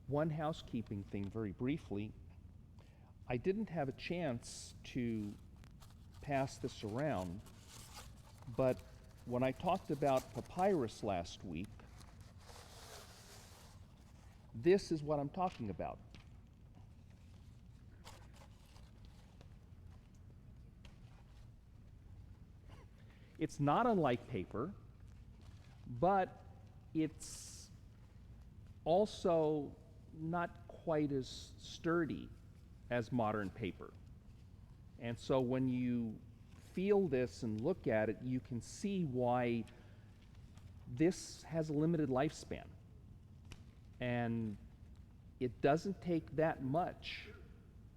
One housekeeping thing very briefly. I didn't have a chance to pass this around, but when I talked about papyrus last week, this is what I'm talking about. It's not unlike paper, but it's also not quite as sturdy as modern paper. And so when you feel this and look at it, you can see why this has a limited lifespan. And it doesn't take that much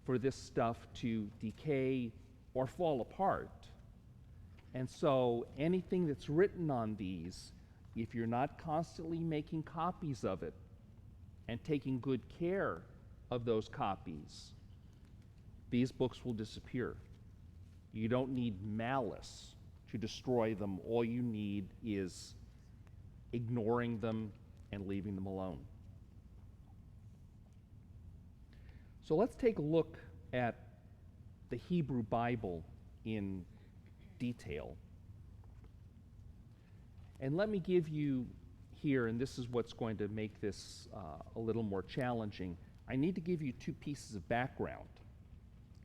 for this stuff to decay or fall apart. And so anything that's written on these, if you're not constantly making copies of it and taking good care of those copies, these books will disappear. You don't need malice to destroy them. All you need is ignoring them and leaving them alone. So let's take a look at the Hebrew Bible in detail. And let me give you here, and this is what's going to make this a little more challenging, I need to give you two pieces of background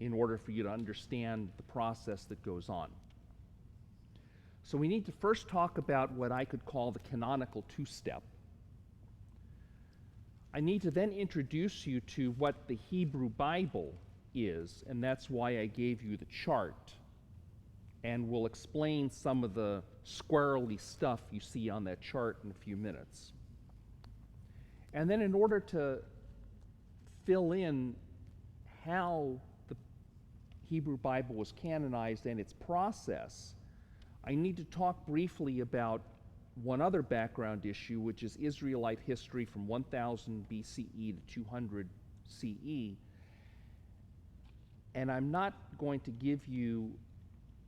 in order for you to understand the process that goes on. So we need to first talk about what I could call the canonical two-step. I need to then introduce you to what the Hebrew Bible is, and that's why I gave you the chart. And we'll explain some of the squirrely stuff you see on that chart in a few minutes. And then in order to fill in how the Hebrew Bible was canonized and its process, I need to talk briefly about one other background issue, which is Israelite history from 1000 BCE to 200 CE. And I'm not going to give you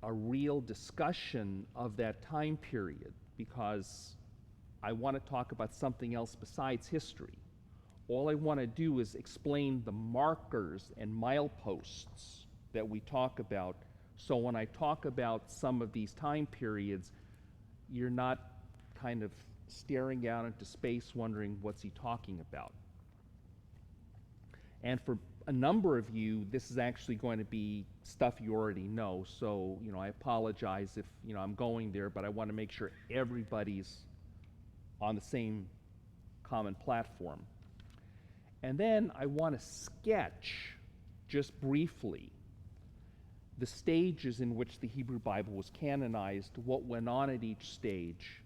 a real discussion of that time period because I want to talk about something else besides history. All I want to do is explain the markers and mileposts that we talk about, so when I talk about some of these time periods, you're not kind of staring out into space wondering what's he talking about. And for a number of you, this is actually going to be stuff you already know, so I apologize if I'm going there, but I want to make sure everybody's on the same common platform. And then I want to sketch just briefly the stages in which the Hebrew Bible was canonized, what went on at each stage,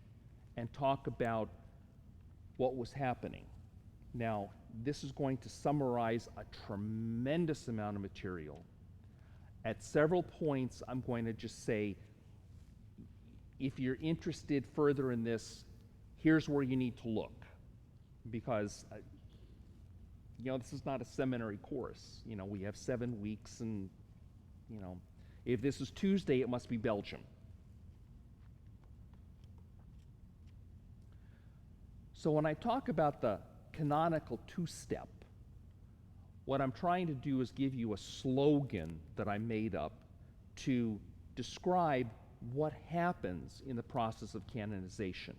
and talk about what was happening. Now, this is going to summarize a tremendous amount of material. At several points, I'm going to just say, if you're interested further in this, here's where you need to look. Because, this is not a seminary course. We have 7 weeks, and, if this is Tuesday, it must be Belgium. So when I talk about the canonical two-step, what I'm trying to do is give you a slogan that I made up to describe what happens in the process of canonization.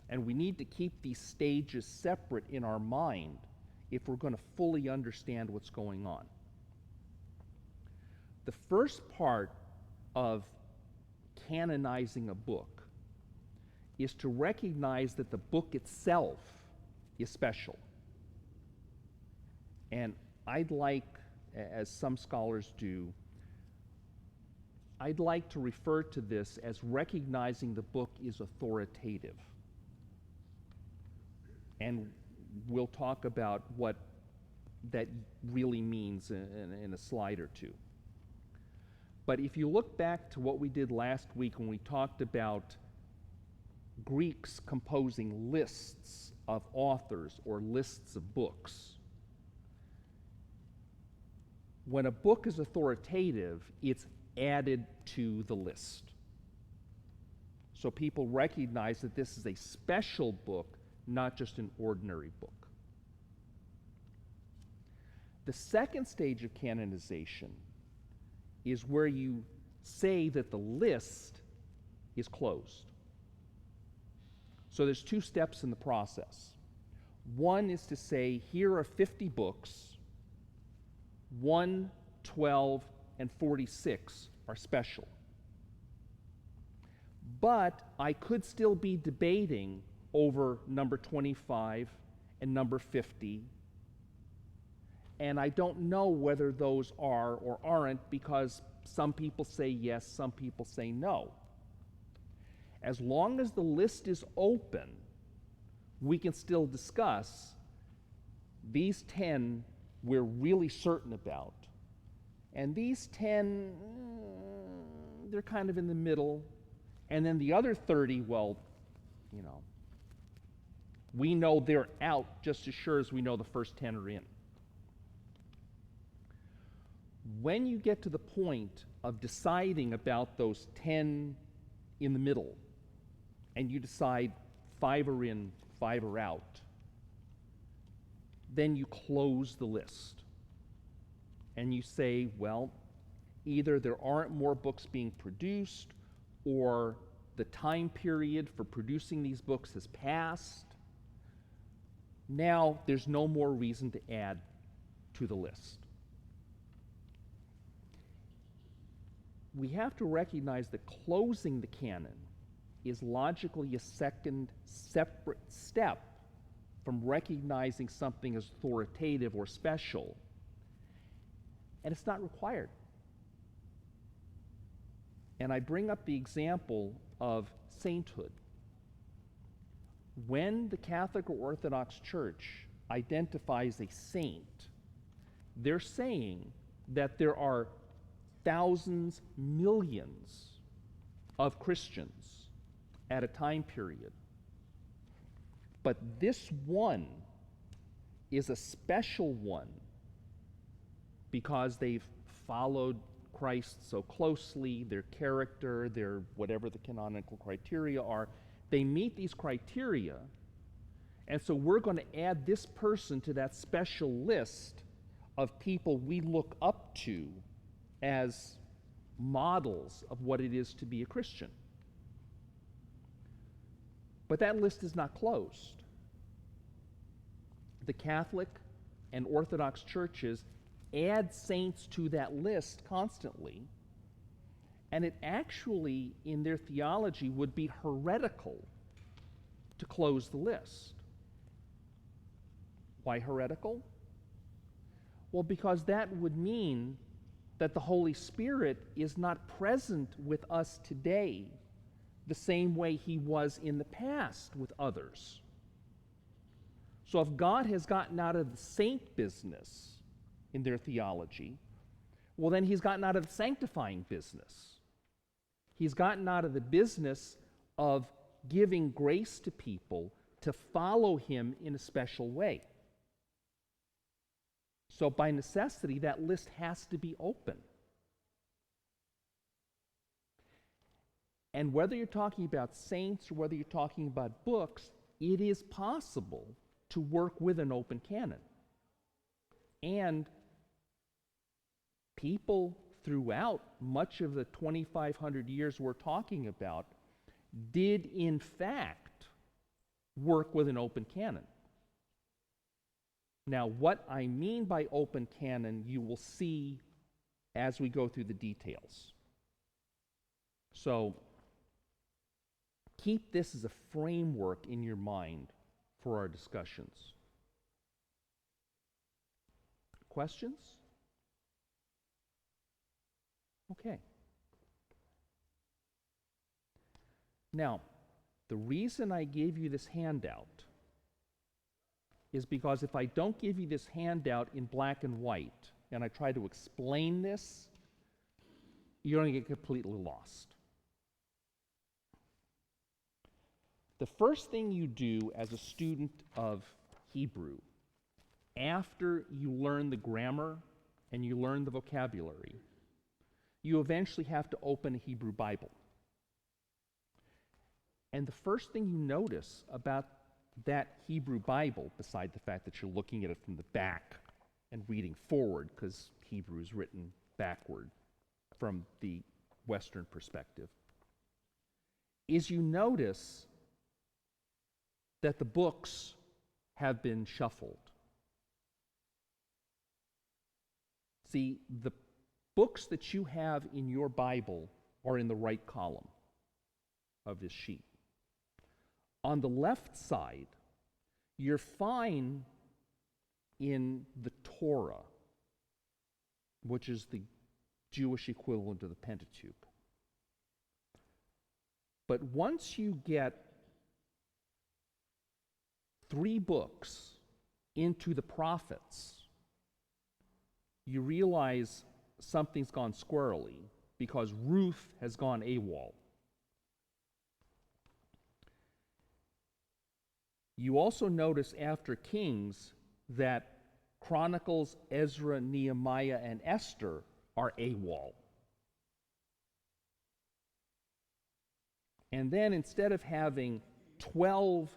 And we need to keep these stages separate in our mind if we're going to fully understand what's going on. The first part of canonizing a book is to recognize that the book itself is special. And I'd like, as some scholars do, I'd like to refer to this as recognizing the book is authoritative. And we'll talk about what that really means in a slide or two. But if you look back to what we did last week when we talked about Greeks composing lists of authors or lists of books, when a book is authoritative, it's added to the list. So people recognize that this is a special book, not just an ordinary book. The second stage of canonization is where you say that the list is closed. So there's two steps in the process. One is to say, here are 50 books, 1, 12, and 46 are special. But I could still be debating over number 25 and number 50, and I don't know whether those are or aren't because some people say yes, some people say no. As long as the list is open, we can still discuss these 10 we're really certain about, and these 10, they're kind of in the middle, and then the other 30, well, we know they're out just as sure as we know the first 10 are in. When you get to the point of deciding about those 10 in the middle, and you decide 5 are in, 5 are out, then you close the list. And you say, well, either there aren't more books being produced, or the time period for producing these books has passed. Now there's no more reason to add to the list. We have to recognize that closing the canon is logically a second separate step from recognizing something as authoritative or special, and it's not required. And I bring up the example of sainthood. When the Catholic or Orthodox Church identifies a saint, they're saying that there are thousands, millions of Christians at a time period. But this one is a special one because they've followed Christ so closely, their character, their whatever the canonical criteria are, they meet these criteria, and so we're going to add this person to that special list of people we look up to as models of what it is to be a Christian. But that list is not closed. The Catholic and Orthodox churches add saints to that list constantly, and it actually, in their theology, would be heretical to close the list. Why heretical? Well, because that would mean that the Holy Spirit is not present with us today the same way he was in the past with others. So if God has gotten out of the saint business in their theology, well, then he's gotten out of the sanctifying business. He's gotten out of the business of giving grace to people to follow him in a special way. So by necessity, that list has to be open. And whether you're talking about saints or whether you're talking about books, it is possible to work with an open canon. And people throughout much of the 2,500 years we're talking about did in fact work with an open canon. Now, what I mean by open canon, you will see as we go through the details. So, keep this as a framework in your mind for our discussions. Questions? Okay. Now, the reason I gave you this handout is because if I don't give you this handout in black and white, and I try to explain this, you're going to get completely lost. The first thing you do as a student of Hebrew, after you learn the grammar and you learn the vocabulary, you eventually have to open a Hebrew Bible. And the first thing you notice about that Hebrew Bible, beside the fact that you're looking at it from the back and reading forward because Hebrew is written backward from the Western perspective, is you notice that the books have been shuffled. See, the books that you have in your Bible are in the right column of this sheet. On the left side, you're fine in the Torah, which is the Jewish equivalent of the Pentateuch. But once you get 3 books into the prophets, you realize something's gone squirrely because Ruth has gone AWOL. You also notice after Kings that Chronicles, Ezra, Nehemiah, and Esther are AWOL. And then instead of having 12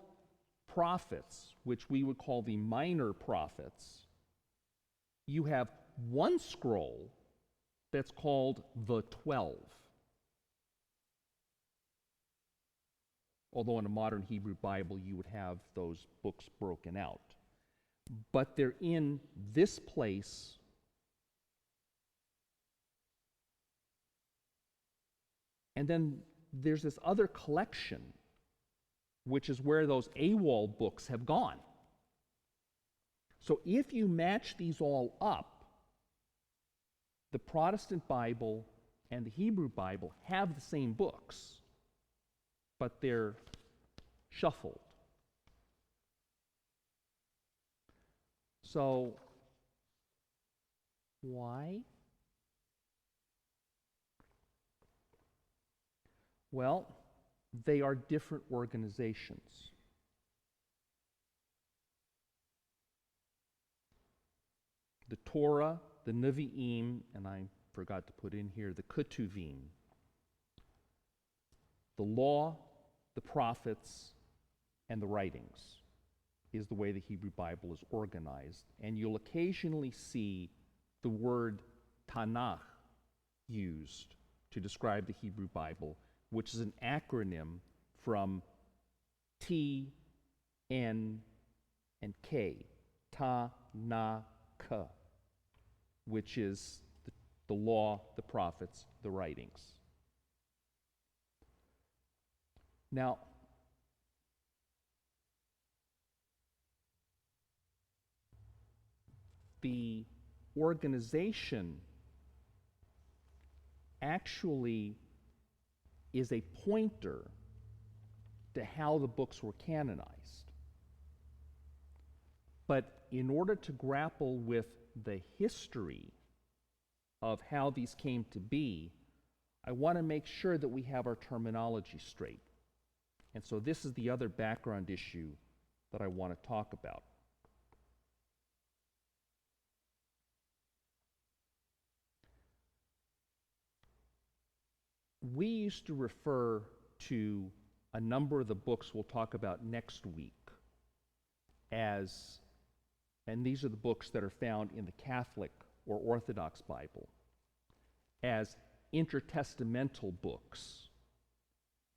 prophets, which we would call the minor prophets, you have one scroll that's called the 12. Although in a modern Hebrew Bible you would have those books broken out. But they're in this place and then there's this other collection, which is where those AWOL books have gone. So if you match these all up, the Protestant Bible and the Hebrew Bible have the same books, but they're shuffled. So, why? Well, they are different organizations. The Torah, the Nevi'im, and I forgot to put in here the Ketuvim. The law, the prophets, and the writings is the way the Hebrew Bible is organized. And you'll occasionally see the word Tanakh used to describe the Hebrew Bible, which is an acronym from T, N, and K, Ta-na-ka, which is the law, the prophets, the writings. Now, the organization actually is a pointer to how the books were canonized. But in order to grapple with the history of how these came to be, I want to make sure that we have our terminology straight. And so this is the other background issue that I want to talk about. We used to refer to a number of the books we'll talk about next week as, and these are the books that are found in the Catholic or Orthodox Bible, as intertestamental books,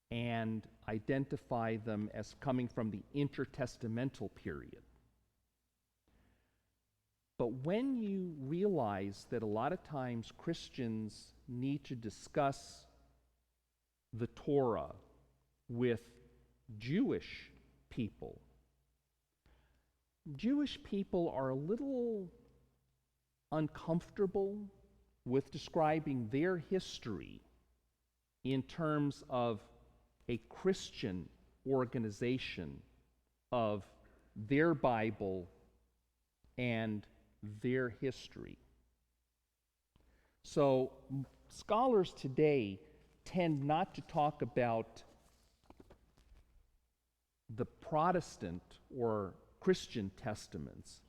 and identify them as coming from the intertestamental period. But when you realize that a lot of times Christians need to discuss the Torah with Jewish people, Jewish people are a little uncomfortable with describing their history in terms of a Christian organization of their Bible and their history. So scholars today tend not to talk about the Protestant or Christian testaments.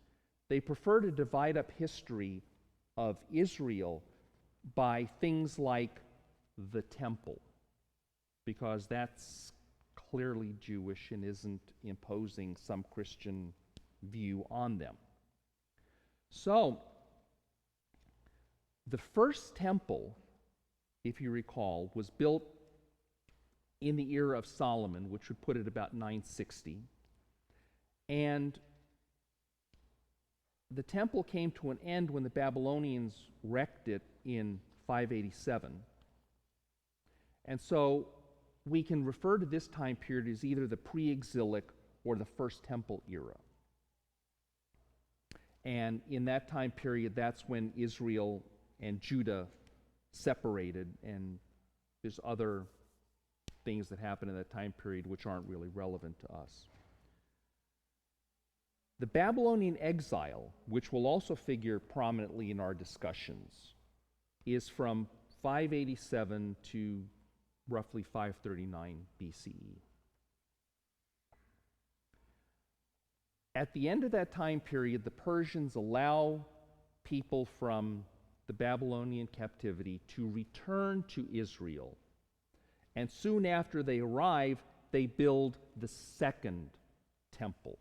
They prefer to divide up history of Israel by things like the temple, because that's clearly Jewish and isn't imposing some Christian view on them. So, the first temple, if you recall, was built in the era of Solomon, which would put it about 960. And the temple came to an end when the Babylonians wrecked it in 587. And so we can refer to this time period as either the pre-exilic or the First Temple era. And in that time period, that's when Israel and Judah separated, and there's other things that happened in that time period which aren't really relevant to us. The Babylonian exile, which will also figure prominently in our discussions, is from 587 to roughly 539 BCE. At the end of that time period, the Persians allow people from the Babylonian captivity to return to Israel. And soon after they arrive, they build the second temple.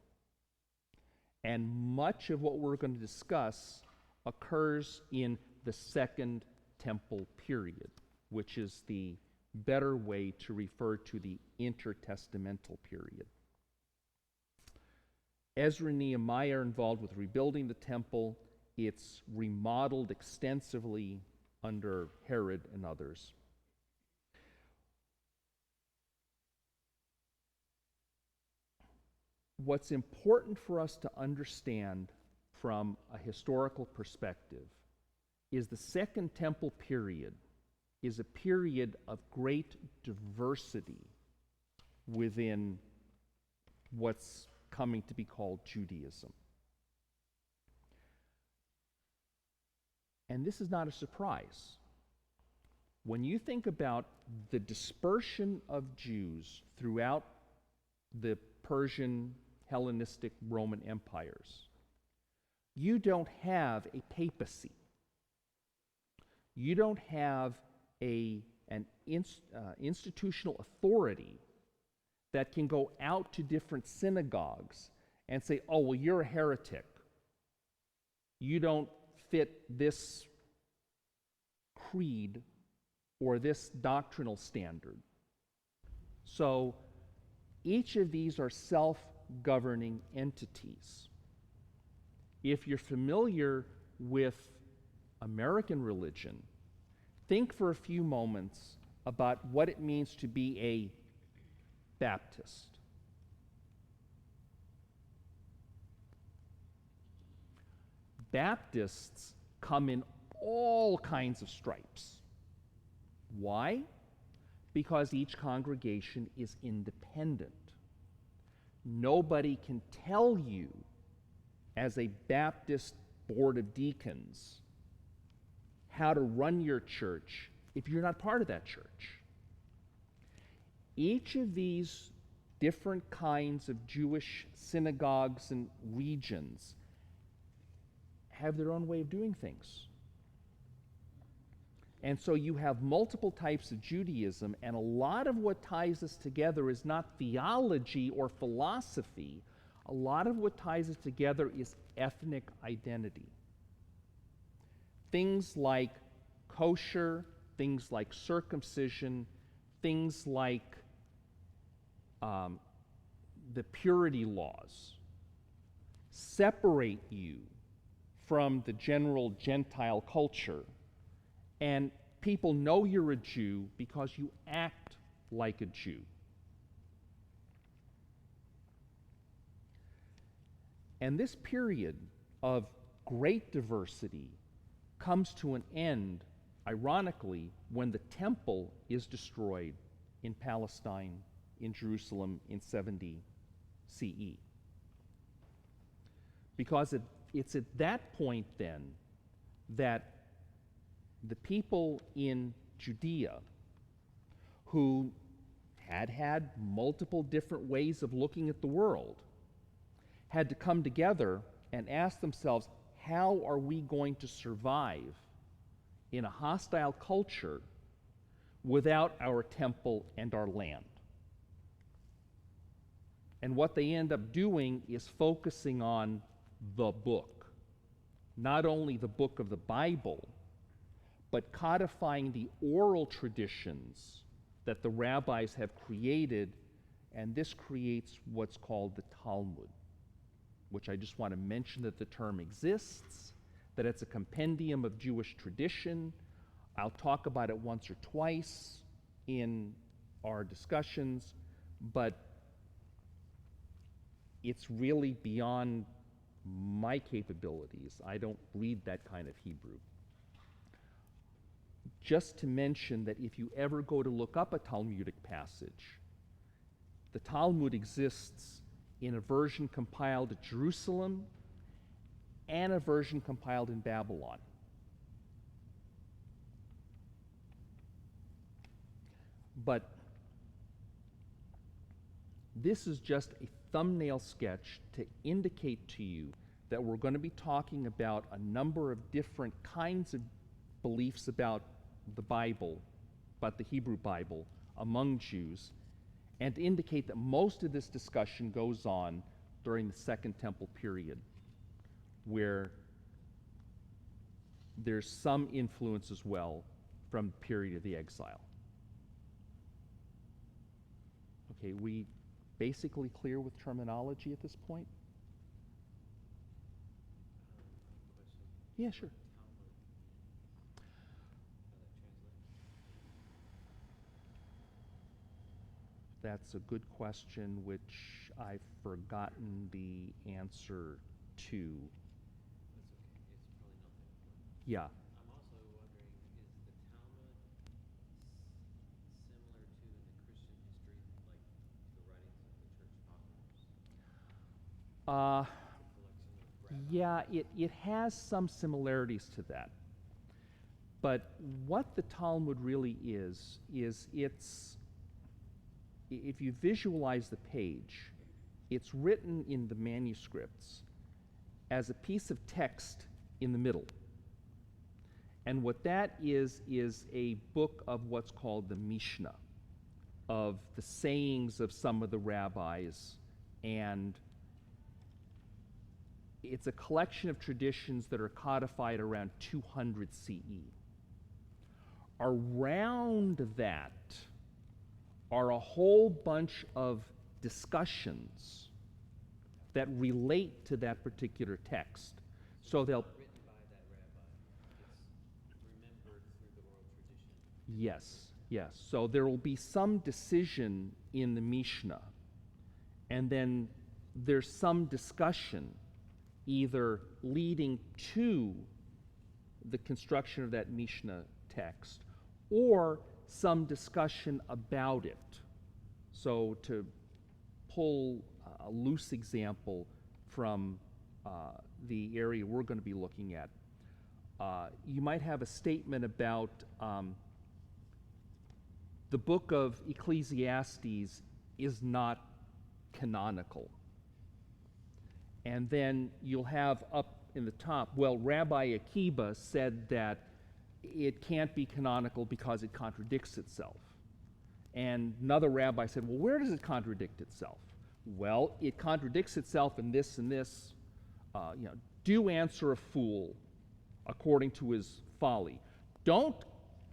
And much of what we're going to discuss occurs in the Second Temple period, which is the better way to refer to the intertestamental period. Ezra and Nehemiah are involved with rebuilding the temple. It's remodeled extensively under Herod and others. What's important for us to understand from a historical perspective is the Second Temple period is a period of great diversity within what's coming to be called Judaism. And this is not a surprise. When you think about the dispersion of Jews throughout the Persian, Hellenistic, Roman empires, you don't have a papacy. You don't have an institutional authority that can go out to different synagogues and say, oh, well, you're a heretic. You don't fit this creed or this doctrinal standard. So each of these are self-governing entities. If you're familiar with American religion, think for a few moments about what it means to be a Baptist. Baptists come in all kinds of stripes. Why? Because each congregation is independent. Nobody can tell you, as a Baptist board of deacons, how to run your church if you're not part of that church. Each of these different kinds of Jewish synagogues and regions have their own way of doing things. And so you have multiple types of Judaism, and a lot of what ties us together is not theology or philosophy. A lot of what ties us together is ethnic identity. Things like kosher, things like circumcision, things like the purity laws separate you from the general Gentile culture. And people know you're a Jew because you act like a Jew. And this period of great diversity comes to an end, ironically, when the temple is destroyed in Palestine, in Jerusalem, in 70 CE. Because it's at that point then that the people in Judea, who had multiple different ways of looking at the world, had to come together and ask themselves, how are we going to survive in a hostile culture without our temple and our land? And what they end up doing is focusing on the book, not only the book of the Bible, but codifying the oral traditions that the rabbis have created, and this creates what's called the Talmud, which I just want to mention that the term exists, that it's a compendium of Jewish tradition. I'll talk about it once or twice in our discussions, but it's really beyond my capabilities. I don't read that kind of Hebrew. Just to mention that if you ever go to look up a Talmudic passage, the Talmud exists in a version compiled at Jerusalem and a version compiled in Babylon. But this is just a thumbnail sketch to indicate to you that we're going to be talking about a number of different kinds of beliefs about the Bible, about the Hebrew Bible, among Jews, and to indicate that most of this discussion goes on during the Second Temple period, where there's some influence as well from the period of the exile. Okay, we basically clear with terminology at this point? Yeah, sure. That's a good question, which I've forgotten the answer to. That's okay. It's probably not that important. Yeah. I'm also wondering, is the Talmud similar to in the Christian history, like the writings of the church fathers? Uh, It's a collection of rabbis. yeah, it has some similarities to that. But what the Talmud really is it's, if you visualize the page, it's written in the manuscripts as a piece of text in the middle. And what that is a book of what's called the Mishnah, of the sayings of some of the rabbis, and it's a collection of traditions that are codified around 200 CE. Around that are a whole bunch of discussions that relate to that particular text. So they'll... It's not written by that rabbi. It's remembered through the oral tradition. Yes. So there will be some decision in the Mishnah, and then there's some discussion either leading to the construction of that Mishnah text or some discussion about it. So to pull a loose example from the area we're going to be looking at, you might have a statement about the book of Ecclesiastes is not canonical. And then you'll have up in the top, well, Rabbi Akiba said that it can't be canonical because it contradicts itself. And another rabbi said, well, where does it contradict itself? Well, it contradicts itself in this and this. Do answer a fool according to his folly. Don't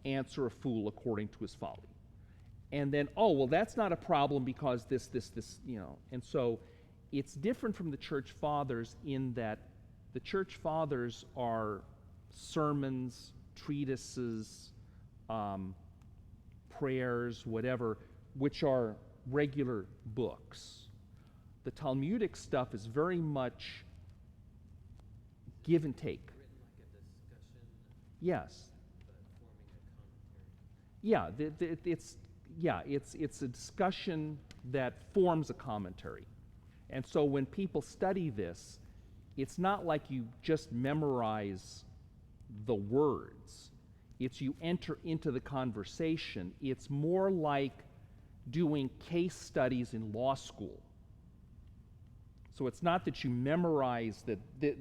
answer a fool according to his folly. And then, oh, well, that's not a problem because this, And so it's different from the church fathers in that the church fathers are sermons, treatises, prayers, whatever, which are regular books. The Talmudic stuff is very much give and take. Written like a discussion, Yes. but forming a commentary. It's a discussion that forms a commentary. And so when people study this, it's not like you just memorize the words. It's you enter into the conversation. It's more like doing case studies in law school. So it's not that you memorize that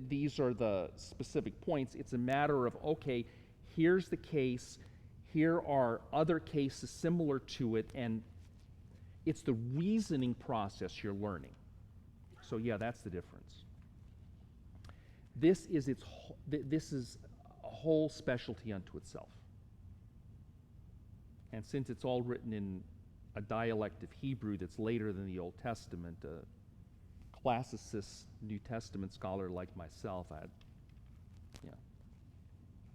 these are the specific points. It's a matter of, okay, here's the case, here are other cases similar to it, and it's the reasoning process you're learning. So yeah, that's the difference. this is this is a whole specialty unto itself. And since it's all written in a dialect of Hebrew that's later than the Old Testament, a classicist New Testament scholar like myself,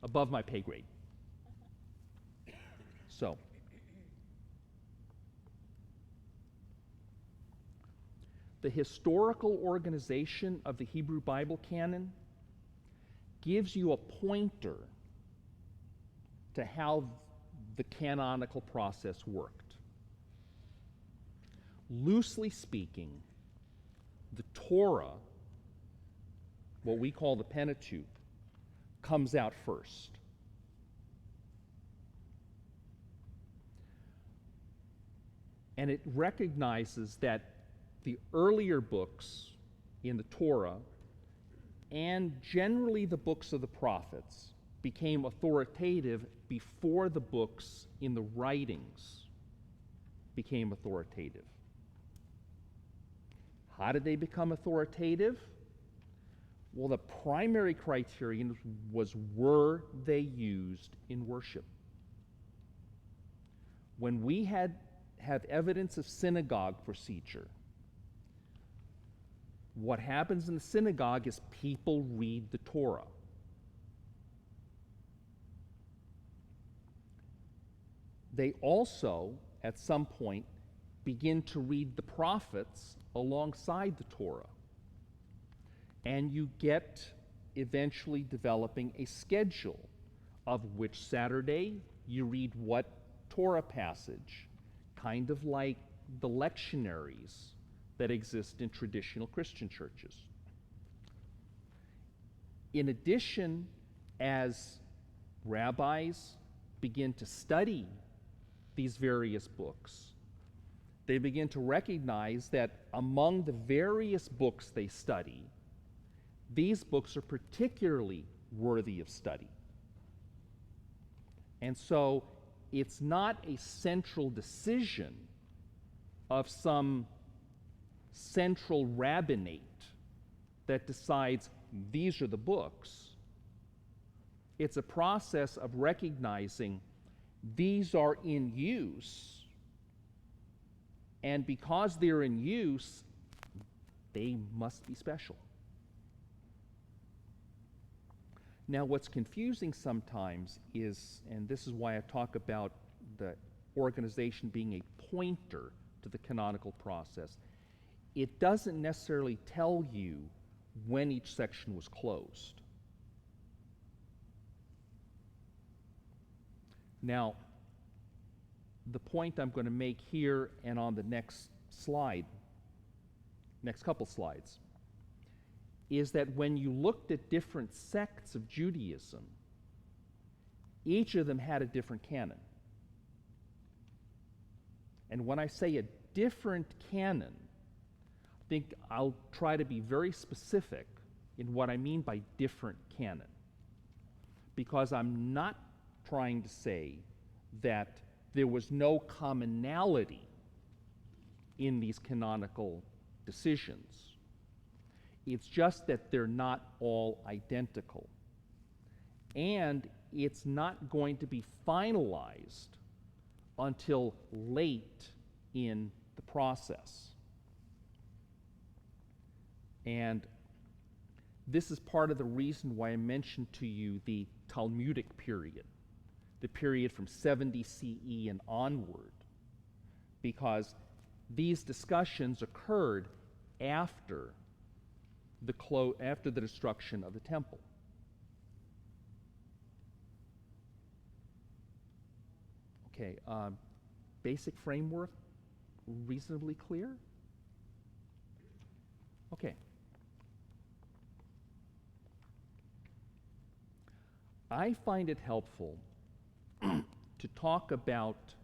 above my pay grade. So, the historical organization of the Hebrew Bible canon gives you a pointer to how the canonical process worked. Loosely speaking, the Torah, what we call the Pentateuch, comes out first. And it recognizes that the earlier books in the Torah and generally the books of the prophets became authoritative before the books in the writings became authoritative. How did they become authoritative? Well, the primary criterion was, were they used in worship? When we have evidence of synagogue procedure, what happens in the synagogue is people read the Torah. They also, at some point, begin to read the prophets alongside the Torah. And you get eventually developing a schedule of which Saturday you read what Torah passage, kind of like the lectionaries that exist in traditional Christian churches. In addition, as rabbis begin to study these various books, they begin to recognize that among the various books they study, these books are particularly worthy of study. And so it's not a central decision of some central rabbinate that decides these are the books. It's a process of recognizing these are in use, and because they're in use, they must be special. Now, what's confusing sometimes is, and this is why I talk about the organization being a pointer to the canonical process, it doesn't necessarily tell you when each section was closed. Now, the point I'm going to make here and on the next slide, next couple slides, is that when you looked at different sects of Judaism, each of them had a different canon. And when I say a different canon, I think I'll try to be very specific in what I mean by different canon. Because I'm not trying to say that there was no commonality in these canonical decisions. It's just that they're not all identical. And it's not going to be finalized until late in the process. And this is part of the reason why I mentioned to you the Talmudic period, the period from 70 CE and onward, because these discussions occurred after the destruction of the temple. Okay, basic framework, reasonably clear? Okay. I find it helpful to talk about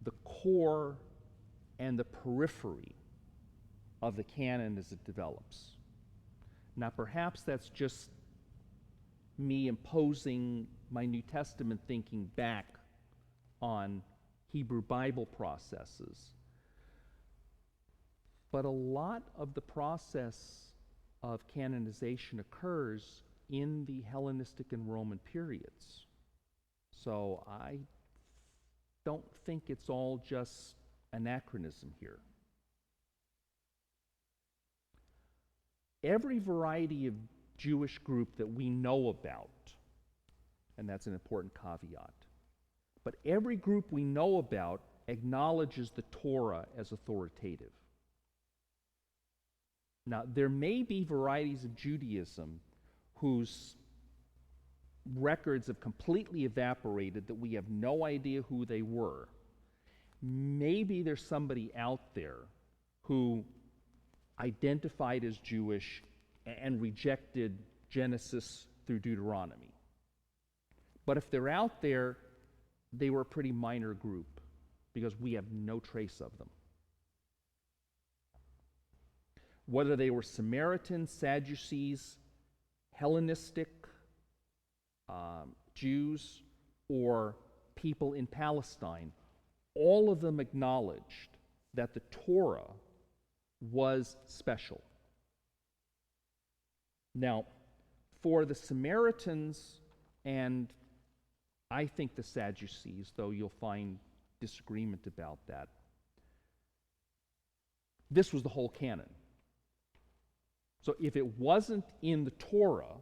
the core and the periphery of the canon as it develops. Now, perhaps that's just me imposing my New Testament thinking back on Hebrew Bible processes. But a lot of the process of canonization occurs in the Hellenistic and Roman periods. So I don't think it's all just anachronism here. Every variety of Jewish group that we know about, and that's an important caveat, but every group we know about acknowledges the Torah as authoritative. Now, there may be varieties of Judaism whose records have completely evaporated, that we have no idea who they were. Maybe there's somebody out there who identified as Jewish and rejected Genesis through Deuteronomy. But if they're out there, they were a pretty minor group because we have no trace of them. Whether they were Samaritans, Sadducees, Hellenistic Jews, or people in Palestine, all of them acknowledged that the Torah was special. Now, for the Samaritans, and I think the Sadducees, though you'll find disagreement about that, this was the whole canon. So if it wasn't in the Torah,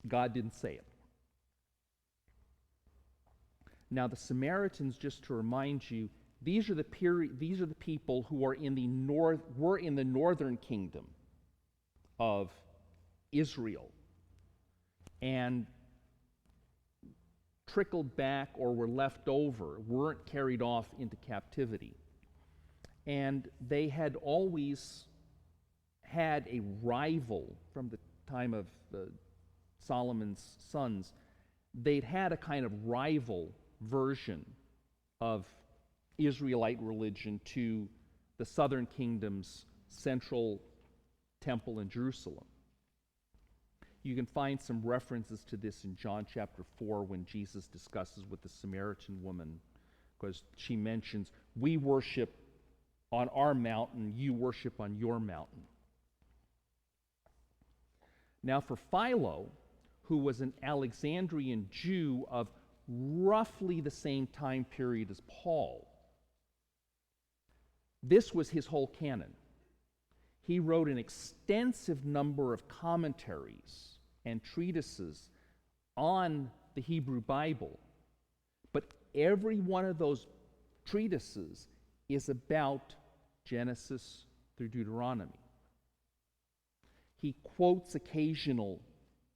God didn't say it. Now the Samaritans, just to remind you, these are the people who are in the northern kingdom of Israel and trickled back or were left over, weren't carried off into captivity. And they had always had a rival from the time of Solomon's sons. They'd had a kind of rival version of Israelite religion to the southern kingdom's central temple in Jerusalem. You can find some references to this in John chapter 4 when Jesus discusses with the Samaritan woman, because she mentions, we worship on our mountain, you worship on your mountain. Now for Philo, who was an Alexandrian Jew of roughly the same time period as Paul, this was his whole canon. He wrote an extensive number of commentaries and treatises on the Hebrew Bible, but every one of those treatises is about Genesis through Deuteronomy. He quotes occasional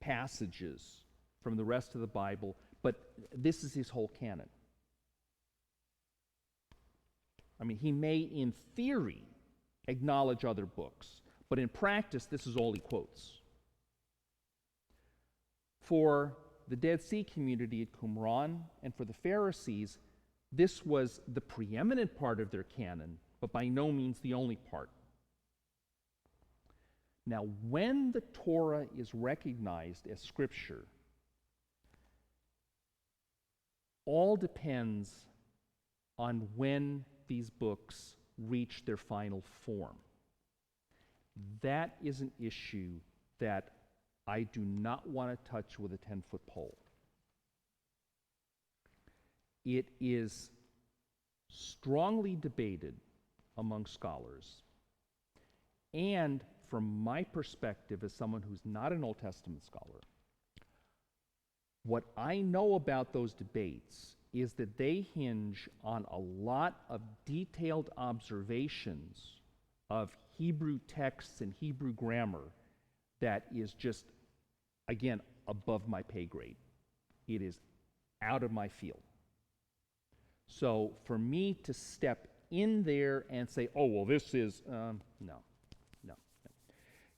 passages from the rest of the Bible, but this is his whole canon. I mean, he may, in theory, acknowledge other books, but in practice, this is all he quotes. For the Dead Sea community at Qumran and for the Pharisees, this was the preeminent part of their canon, but by no means the only part. Now, when the Torah is recognized as Scripture, all depends on when these books reach their final form. That is an issue that I do not want to touch with a 10-foot pole. It is strongly debated among scholars, and from my perspective as someone who's not an Old Testament scholar, what I know about those debates is that they hinge on a lot of detailed observations of Hebrew texts and Hebrew grammar that is just, again, above my pay grade. It is out of my field. So for me to step in there and say, oh, well, this is, no.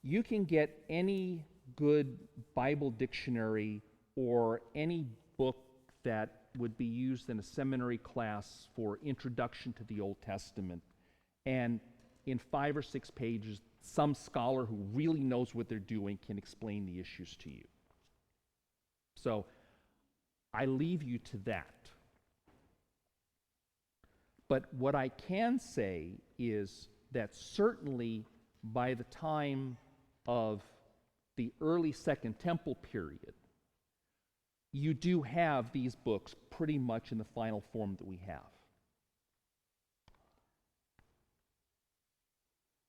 You can get any good Bible dictionary or any book that would be used in a seminary class for introduction to the Old Testament, and in 5 or 6 pages, some scholar who really knows what they're doing can explain the issues to you. So I leave you to that. But what I can say is that certainly by the time of the early Second Temple period, you do have these books pretty much in the final form that we have.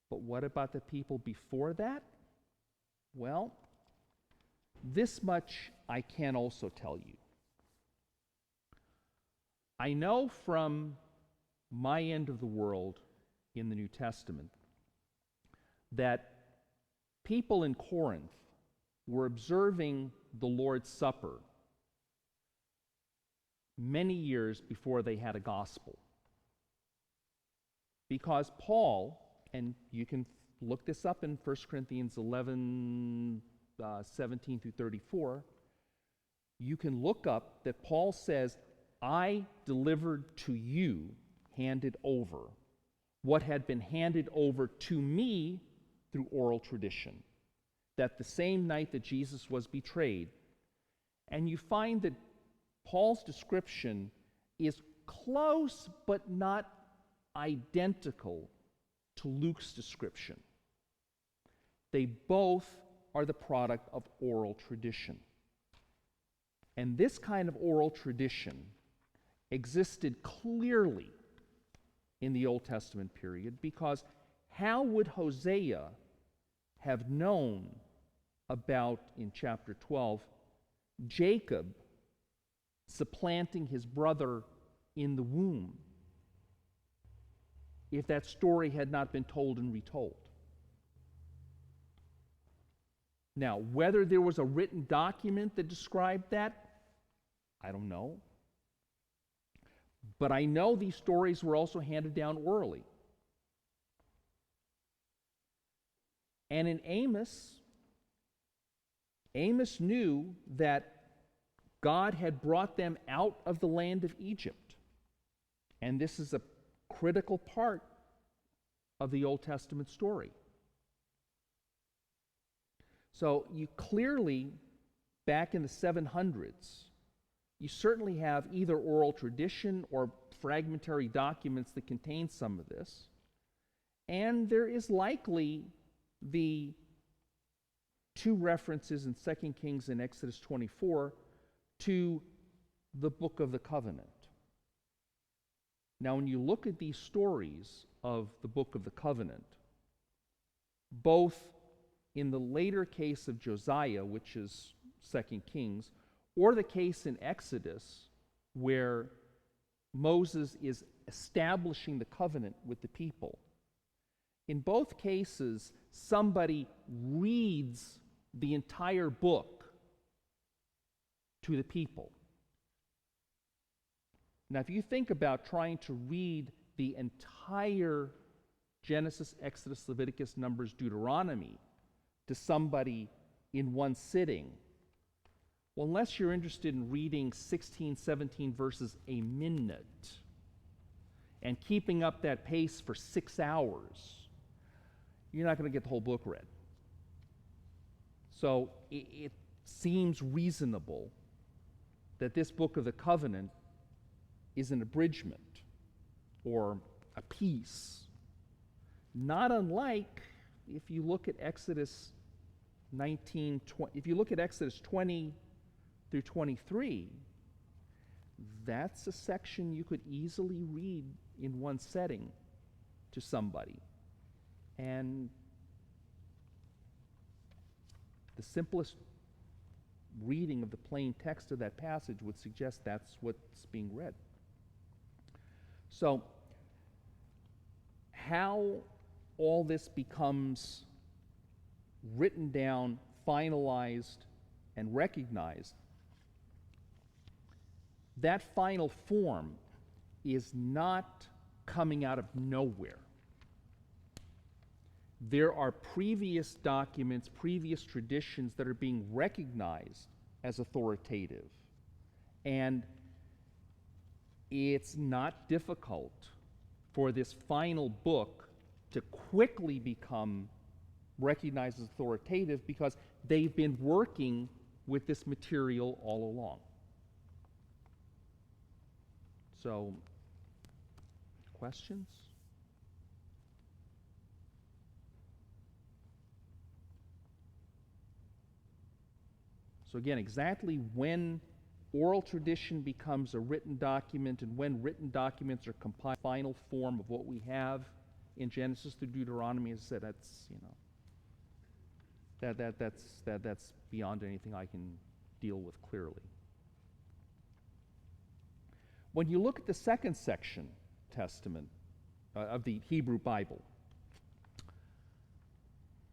But what about the people before that? Well, this much I can also tell you. I know from my end of the world in the New Testament that people in Corinth were observing the Lord's Supper many years before they had a gospel. Because Paul, and you can look this up in 1 Corinthians 11, 17 through 34, you can look up that Paul says, I delivered to you, handed over, what had been handed over to me through oral tradition, that the same night that Jesus was betrayed. And you find that Paul's description is close but not identical to Luke's description. They both are the product of oral tradition. And this kind of oral tradition existed clearly in the Old Testament period, because how would Hosea have known about, in chapter 12, Jacob supplanting his brother in the womb if that story had not been told and retold? Now, whether there was a written document that described that, I don't know. But I know these stories were also handed down orally. And in Amos, Amos knew that God had brought them out of the land of Egypt. And this is a critical part of the Old Testament story. So you clearly, back in the 700s, you certainly have either oral tradition or fragmentary documents that contain some of this. And there is likely the two references in 2 Kings and Exodus 24 to the Book of the Covenant. Now, when you look at these stories of the Book of the Covenant, both in the later case of Josiah, which is 2 Kings, or the case in Exodus, where Moses is establishing the covenant with the people, in both cases, somebody reads the entire book to the people. Now, if you think about trying to read the entire Genesis, Exodus, Leviticus, Numbers, Deuteronomy to somebody in one sitting, well, unless you're interested in reading 16, 17 verses a minute and keeping up that pace for 6 hours, you're not going to get the whole book read. So it seems reasonable that this Book of the Covenant is an abridgment or a piece. Not unlike if you look at Exodus 19, if you look at Exodus 20 through 23, that's a section you could easily read in one setting to somebody. And the simplest reading of the plain text of that passage would suggest that's what's being read. So, how all this becomes written down, finalized, and recognized, that final form is not coming out of nowhere. There are previous documents, previous traditions that are being recognized as authoritative. And it's not difficult for this final book to quickly become recognized as authoritative because they've been working with this material all along. So, questions? So again, exactly when oral tradition becomes a written document and when written documents are compiled, final form of what we have in Genesis through Deuteronomy, as I said, that's beyond anything I can deal with clearly. When you look at the second section, Testament, of the Hebrew Bible,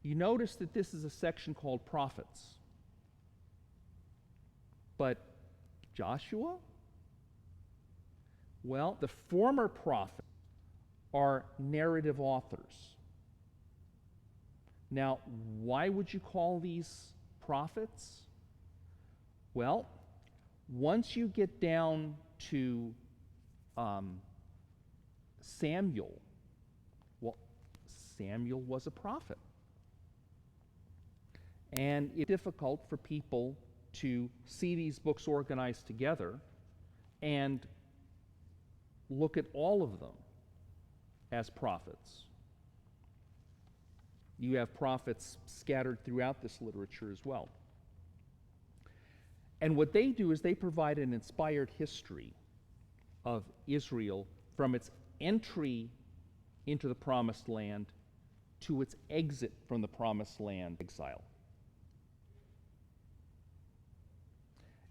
you notice that this is a section called prophets. But Joshua? Well, the former prophets are narrative authors. Now, why would you call these prophets? Well, once you get down to Samuel, well, Samuel was a prophet. And it's difficult for people to see these books organized together and look at all of them as prophets. You have prophets scattered throughout this literature as well. And what they do is they provide an inspired history of Israel from its entry into the Promised Land to its exit from the Promised Land exile.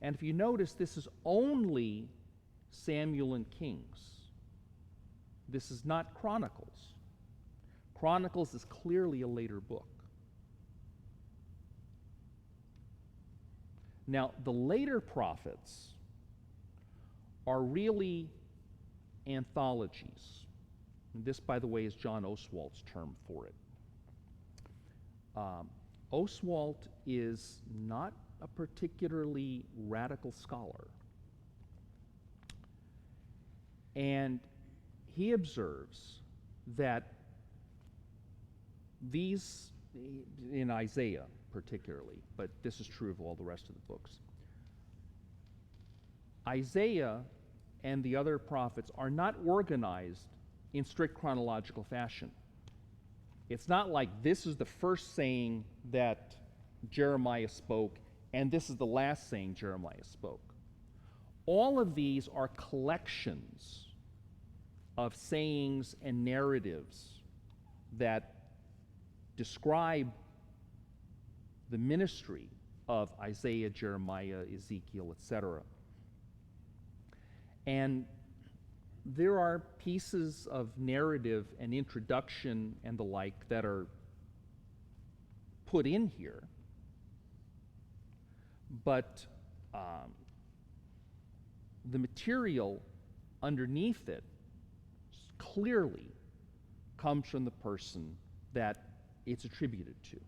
And if you notice, this is only Samuel and Kings. This is not Chronicles. Chronicles is clearly a later book. Now, the later prophets are really anthologies. And this, by the way, is John Oswalt's term for it. Oswalt is not a particularly radical scholar. And he observes that these, in Isaiah particularly, but this is true of all the rest of the books, Isaiah and the other prophets are not organized in strict chronological fashion. It's not like this is the first saying that Jeremiah spoke and this is the last saying Jeremiah spoke. All of these are collections of sayings and narratives that describe the ministry of Isaiah, Jeremiah, Ezekiel, etc. And there are pieces of narrative and introduction and the like that are put in here, but the material underneath it clearly comes from the person that it's attributed to.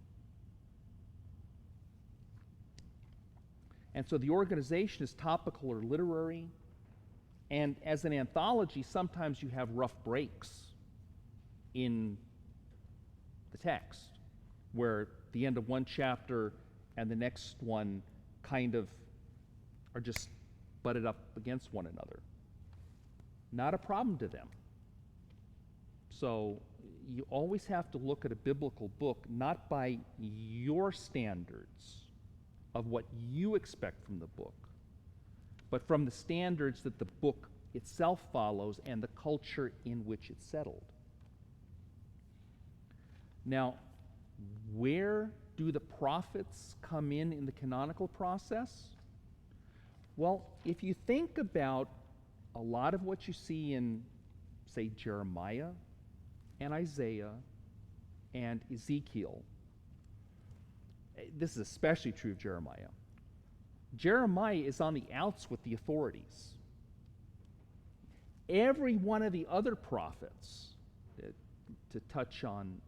And so the organization is topical or literary, and as an anthology, sometimes you have rough breaks in the text, where the end of one chapter and the next one kind of are just butted up against one another. Not a problem to them. So you always have to look at a biblical book not by your standards of what you expect from the book, but from the standards that the book itself follows and the culture in which it's settled. Now, where do the prophets come in the canonical process? Well, if you think about a lot of what you see in, say, Jeremiah and Isaiah and Ezekiel, this is especially true of Jeremiah. Jeremiah is on the outs with the authorities. Every one of the other prophets, to touch on,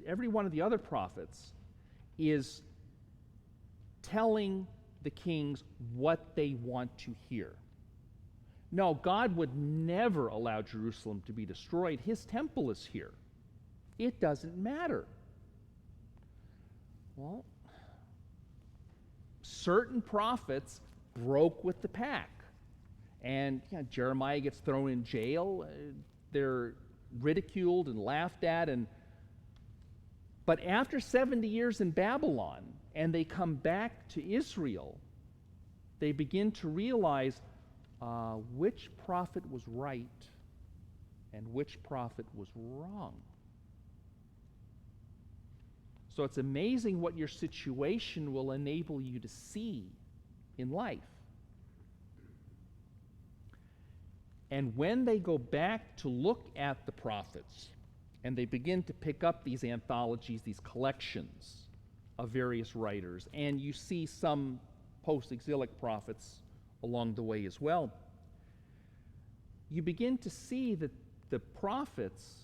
every one of the other prophets is telling the kings what they want to hear. No, God would never allow Jerusalem to be destroyed. His temple is here. It doesn't matter. Well, certain prophets broke with the pack. And Jeremiah gets thrown in jail. They're ridiculed and laughed at. But after 70 years in Babylon, and they come back to Israel, they begin to realize which prophet was right and which prophet was wrong. So it's amazing what your situation will enable you to see in life. And when they go back to look at the prophets, and they begin to pick up these anthologies, these collections of various writers, and you see some post-exilic prophets along the way as well, you begin to see that the prophets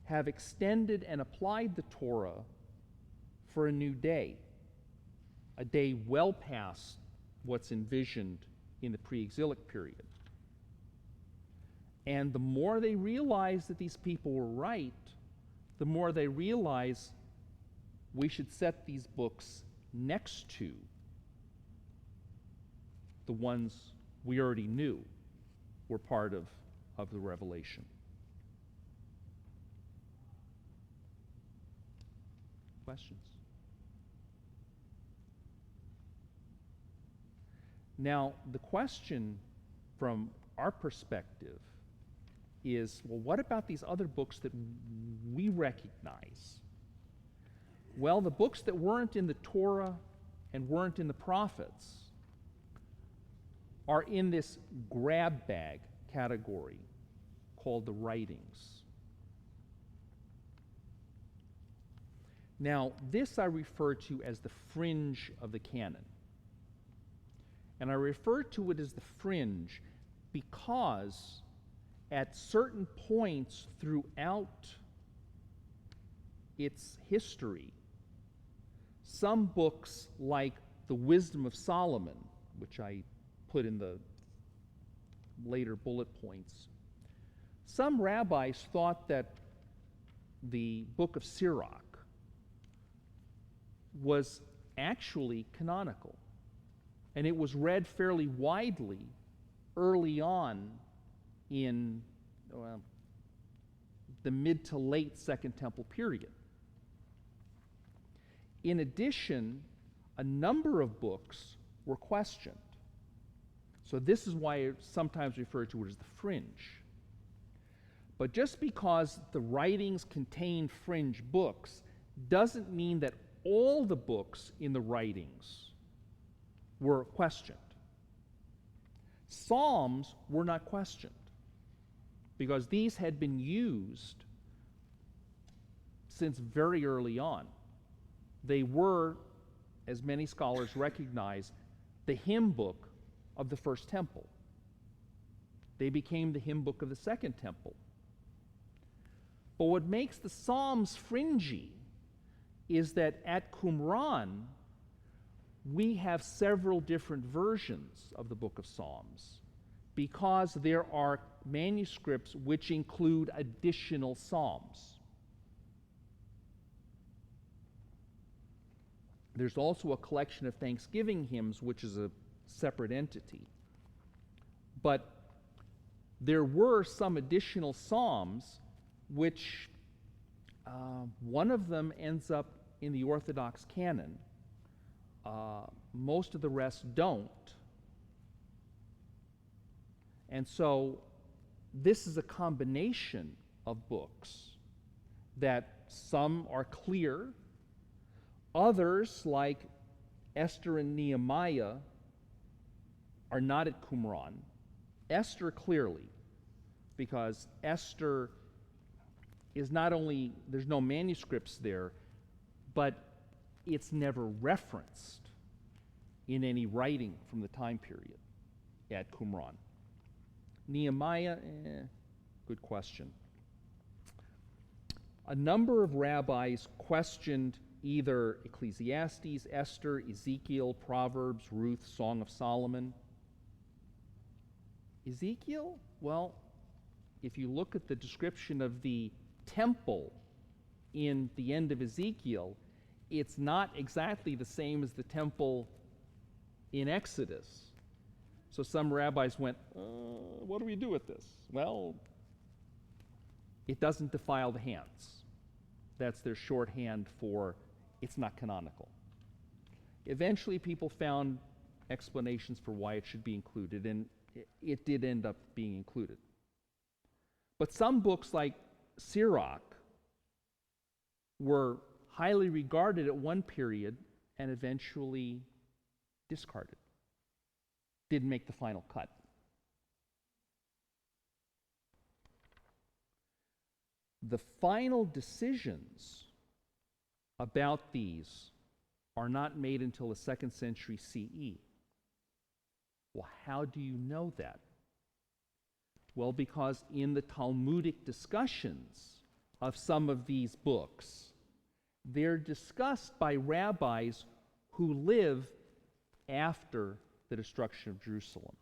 have extended and applied the Torah for a new day, a day well past what's envisioned in the pre-exilic period. And the more they realize that these people were right, the more they realize we should set these books next to the ones we already knew were part of the revelation. Questions? Now, the question from our perspective is, well, what about these other books that we recognize? Well, the books that weren't in the Torah and weren't in the prophets are in this grab bag category called the writings. Now, this I refer to as the fringe of the canon. And I refer to it as the fringe because at certain points throughout its history, some books like the Wisdom of Solomon, which I put in the later bullet points, some rabbis thought that the book of Sirach was actually canonical, and it was read fairly widely early on in the mid to late Second Temple period. In addition, a number of books were questioned. So this is why it's sometimes referred to as the fringe. But just because the writings contain fringe books doesn't mean that all the books in the writings were questioned. Psalms were not questioned because these had been used since very early on. They were, as many scholars recognize, the hymn book of the First Temple. They became the hymn book of the Second Temple. But what makes the Psalms fringy is that at Qumran, we have several different versions of the book of Psalms because there are manuscripts which include additional psalms. There's also a collection of thanksgiving hymns, which is a separate entity. But there were some additional psalms, which one of them ends up in the Orthodox canon. Most of the rest don't. And so this is a combination of books that some are clear, others, like Esther and Nehemiah, are not at Qumran. Esther clearly, because Esther is not only, there's no manuscripts there, but it's never referenced in any writing from the time period at Qumran. Nehemiah, good question. A number of rabbis questioned either Ecclesiastes, Esther, Ezekiel, Proverbs, Ruth, Song of Solomon. Ezekiel? Well, if you look at the description of the temple in the end of Ezekiel, it's not exactly the same as the temple in Exodus. So some rabbis went, what do we do with this? Well, it doesn't defile the hands. That's their shorthand for it's not canonical. Eventually, people found explanations for why it should be included, and it did end up being included. But some books like Sirach were highly regarded at one period and eventually discarded. Didn't make the final cut. The final decisions about these are not made until the 2nd century CE. Well, how do you know that? Well, because in the Talmudic discussions of some of these books, they're discussed by rabbis who live after the destruction of Jerusalem.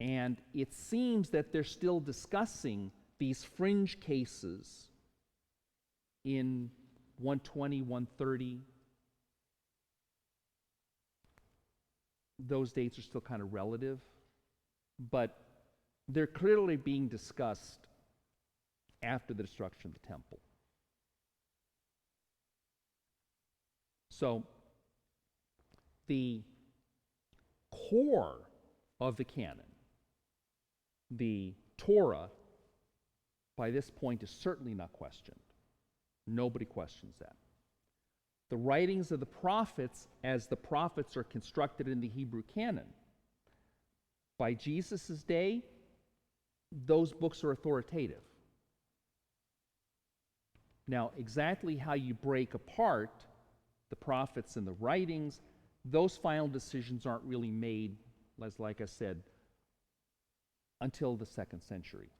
And it seems that they're still discussing these fringe cases in 120, 130. Those dates are still kind of relative, but they're clearly being discussed after the destruction of the temple. So, the core of the canon, the Torah, by this point is certainly not questioned. Nobody questions that. The writings of the prophets, as the prophets are constructed in the Hebrew canon, by Jesus' day, those books are authoritative. Now, exactly how you break apart the prophets and the writings, those final decisions aren't really made, like I said, until the 2nd century.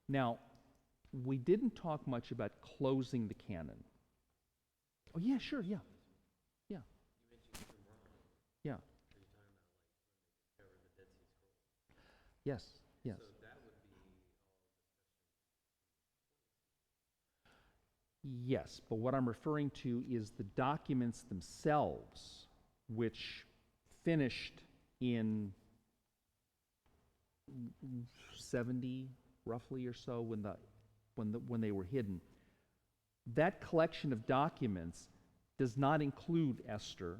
Now, we didn't talk much about closing the canon. Oh, yeah, sure, yeah. Yeah. You mentioned Qumran. Yeah. Are you talking about like when they discovered the Dead Sea Scrolls? Yes, yes. So that would be all discussion. Yes, but what I'm referring to is the documents themselves, which finished in 70, roughly or so, when they were hidden. That collection of documents does not include Esther.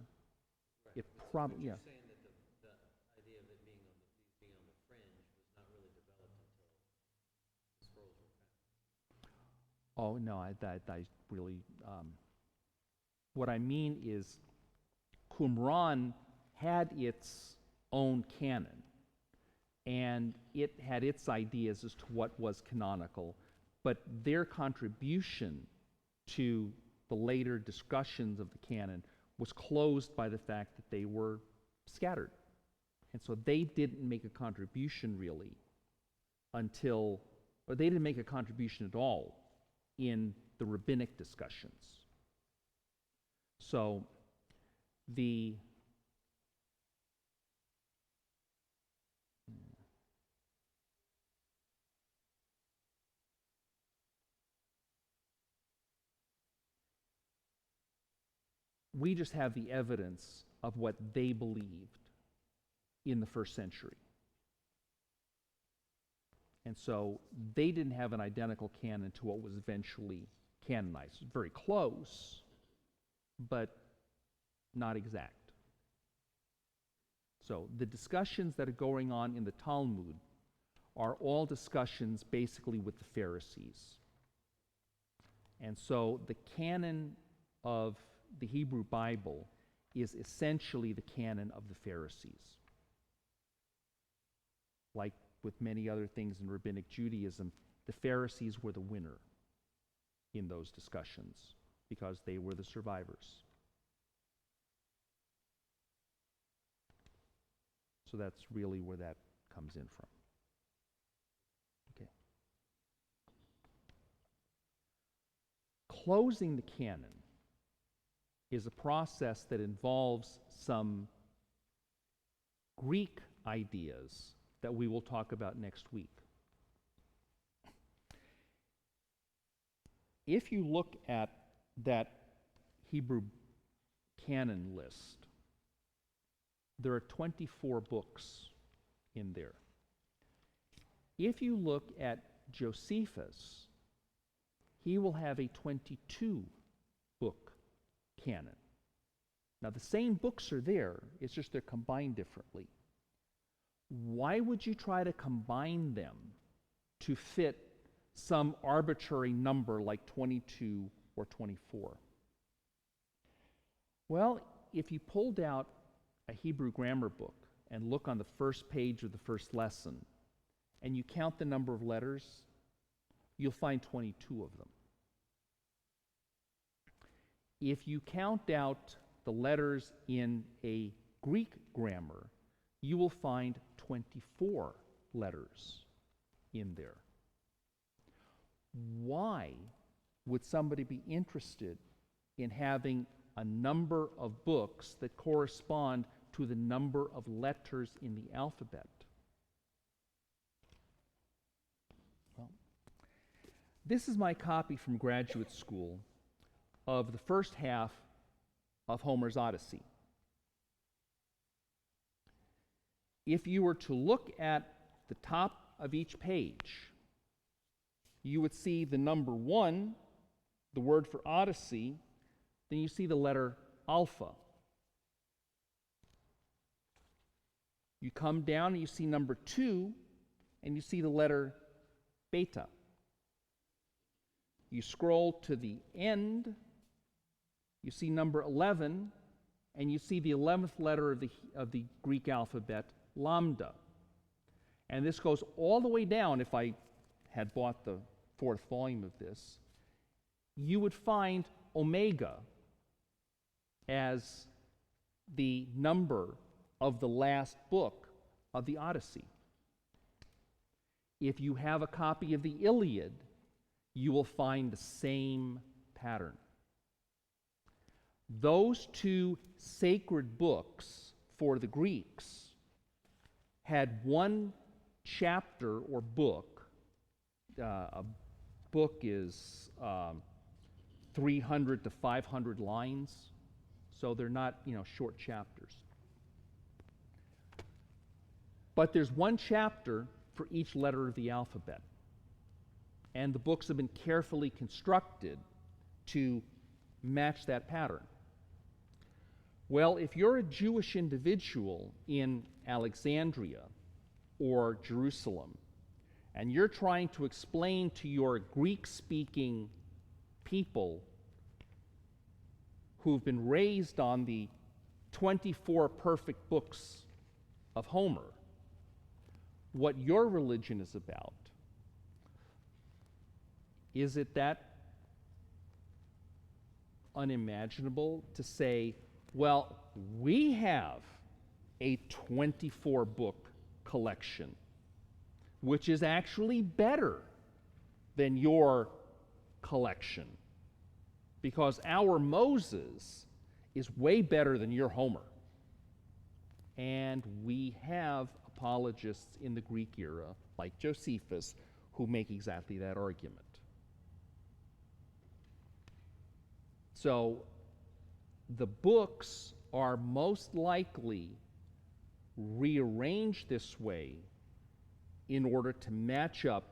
Right. It But probably, yeah. you're saying that the idea of it being on these being on the fringe was not really developed until the scrolls were found. Oh no, I really. What I mean is, Qumran had its own canon, and it had its ideas as to what was canonical, but their contribution to the later discussions of the canon was closed by the fact that they were scattered. And so they didn't make a contribution really until, or they didn't make a contribution at all in the rabbinic discussions. So we just have the evidence of what they believed in the 1st century. And so they didn't have an identical canon to what was eventually canonized. Very close, but not exact. So the discussions that are going on in the Talmud are all discussions basically with the Pharisees. And so the canon of the Hebrew Bible is essentially the canon of the Pharisees. Like with many other things in Rabbinic Judaism, the Pharisees were the winner in those discussions because they were the survivors. So that's really where that comes in from. Okay. Closing the canon is a process that involves some Greek ideas that we will talk about next week. If you look at that Hebrew canon list, there are 24 books in there. If you look at Josephus, he will have a 22-book canon. Now, the same books are there, it's just they're combined differently. Why would you try to combine them to fit some arbitrary number like 22 or 24? Well, if you pulled out a Hebrew grammar book and look on the first page of the first lesson, and you count the number of letters, you'll find 22 of them. If you count out the letters in a Greek grammar, you will find 24 letters in there. Why would somebody be interested in having a number of books that correspond to the number of letters in the alphabet? Well, this is my copy from graduate school of the first half of Homer's Odyssey. If you were to look at the top of each page, you would see the number 1, the word for Odyssey, then you see the letter alpha. You come down and you see number 2, and you see the letter beta. You scroll to the end, you see number 11, and you see the 11th letter of the Greek alphabet, lambda. And this goes all the way down. If I had bought the 4th volume of this, you would find omega as the number of the last book of the Odyssey. If you have a copy of the Iliad, you will find the same pattern. Those two sacred books for the Greeks had one chapter or book. A book is 300 to 500 lines, so they're not, short chapters. But there's one chapter for each letter of the alphabet, and the books have been carefully constructed to match that pattern. Well, if you're a Jewish individual in Alexandria or Jerusalem, and you're trying to explain to your Greek-speaking people who've been raised on the 24 perfect books of Homer what your religion is about, is it that unimaginable to say, well, we have a 24-book collection, which is actually better than your collection, because our Moses is way better than your Homer. And we have apologists in the Greek era, like Josephus, who make exactly that argument. So the books are most likely rearranged this way in order to match up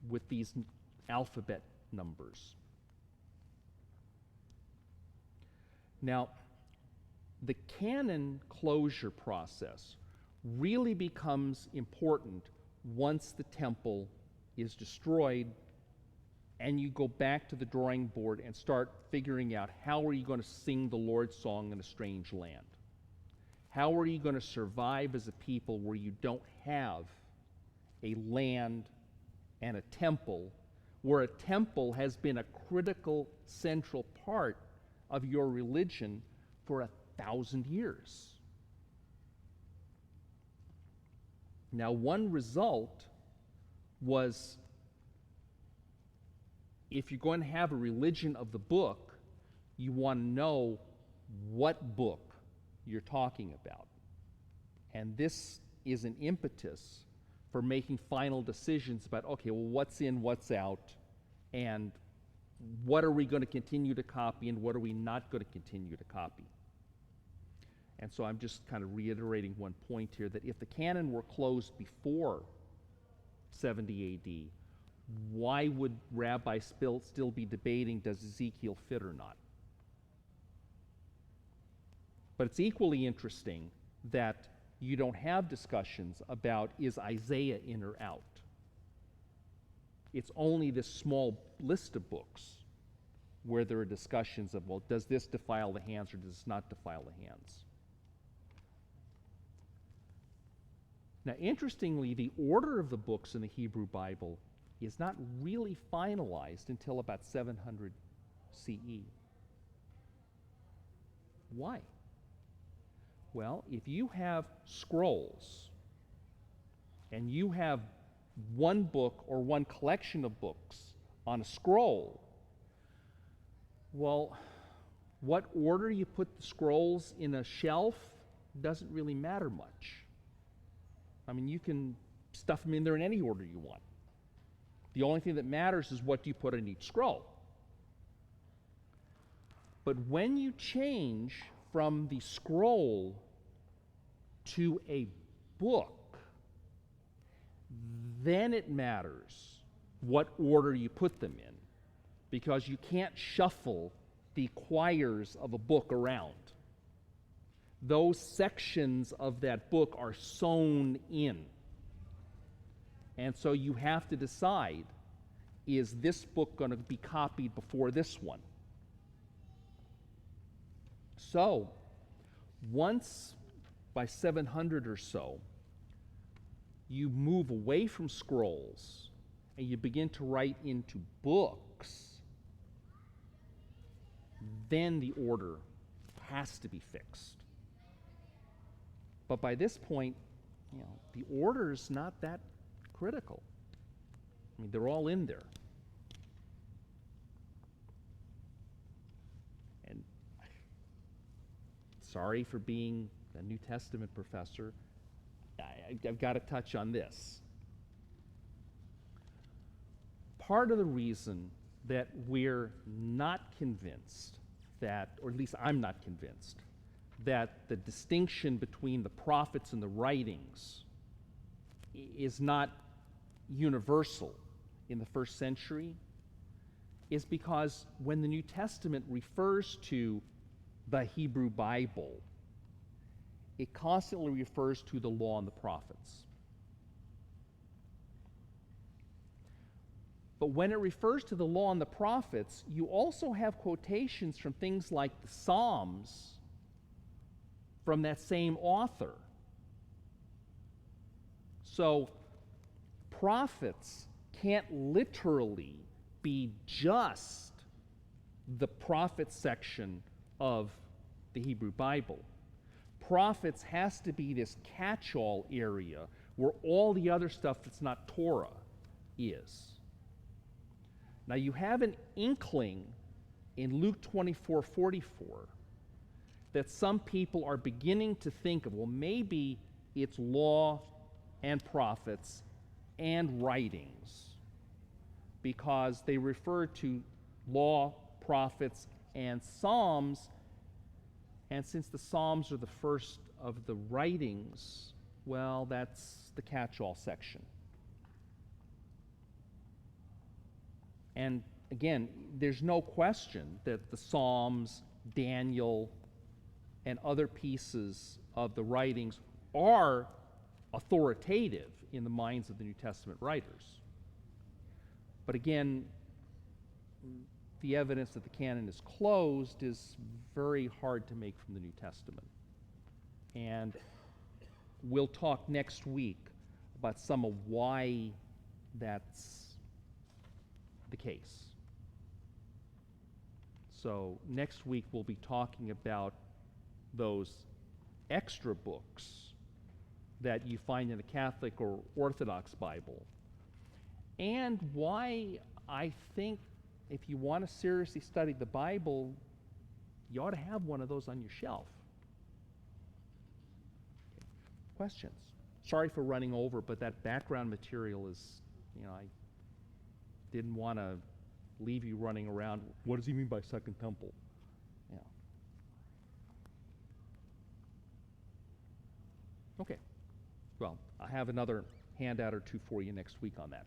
with these alphabet numbers. Now, the canon closure process really becomes important once the temple is destroyed and you go back to the drawing board and start figuring out how are you going to sing the Lord's song in a strange land? How are you going to survive as a people where you don't have a land and a temple, where a temple has been a critical central part of your religion for 1,000 years? Now, one result was, if you're going to have a religion of the book, you want to know what book you're talking about. And this is an impetus for making final decisions about, okay, well, what's in, what's out, and what are we going to continue to copy and what are we not going to continue to copy. And so I'm just kind of reiterating one point here, that if the canon were closed before 70 AD, why would rabbis still be debating, does Ezekiel fit or not? But it's equally interesting that you don't have discussions about, is Isaiah in or out? It's only this small list of books where there are discussions of, well, does this defile the hands or does this not defile the hands? Now, interestingly, the order of the books in the Hebrew Bible is not really finalized until about 700 CE. Why? Well, if you have scrolls and you have one book or one collection of books on a scroll, well, what order you put the scrolls in a shelf doesn't really matter much. I mean, you can stuff them in there in any order you want. The only thing that matters is what you put in each scroll. But when you change from the scroll to a book, then it matters what order you put them in, because you can't shuffle the quires of a book around. Those sections of that book are sewn in. And so you have to decide, is this book going to be copied before this one? So, once by 700 or so, you move away from scrolls and you begin to write into books, then the order has to be fixed. But by this point, the order's not that critical. I mean, they're all in there. And sorry for being a New Testament professor, I've got to touch on this. Part of the reason that we're not convinced that, or at least I'm not convinced, that the distinction between the prophets and the writings is not universal in the first century is because when the New Testament refers to the Hebrew Bible, it constantly refers to the law and the prophets. But when it refers to the law and the prophets, you also have quotations from things like the Psalms from that same author. So prophets can't literally be just the prophet section of the Hebrew Bible. Prophets has to be this catch-all area where all the other stuff that's not Torah is. Now you have an inkling in Luke 24:44 that some people are beginning to think of, well, maybe it's law and prophets and writings, because they refer to law, prophets, and Psalms, and since the Psalms are the first of the writings, well, that's the catch-all section. And again, there's no question that the Psalms, Daniel, and other pieces of the writings are authoritative in the minds of the New Testament writers. But again, the evidence that the canon is closed is very hard to make from the New Testament. And we'll talk next week about some of why that's the case. So next week we'll be talking about those extra books that you find in the Catholic or Orthodox Bible, and why I think if you want to seriously study the Bible, you ought to have one of those on your shelf. Okay. Questions? Sorry for running over, but that background material is, I didn't want to leave you running around. What does he mean by Second Temple? Yeah. Okay. Well, I have another handout or two for you next week on that.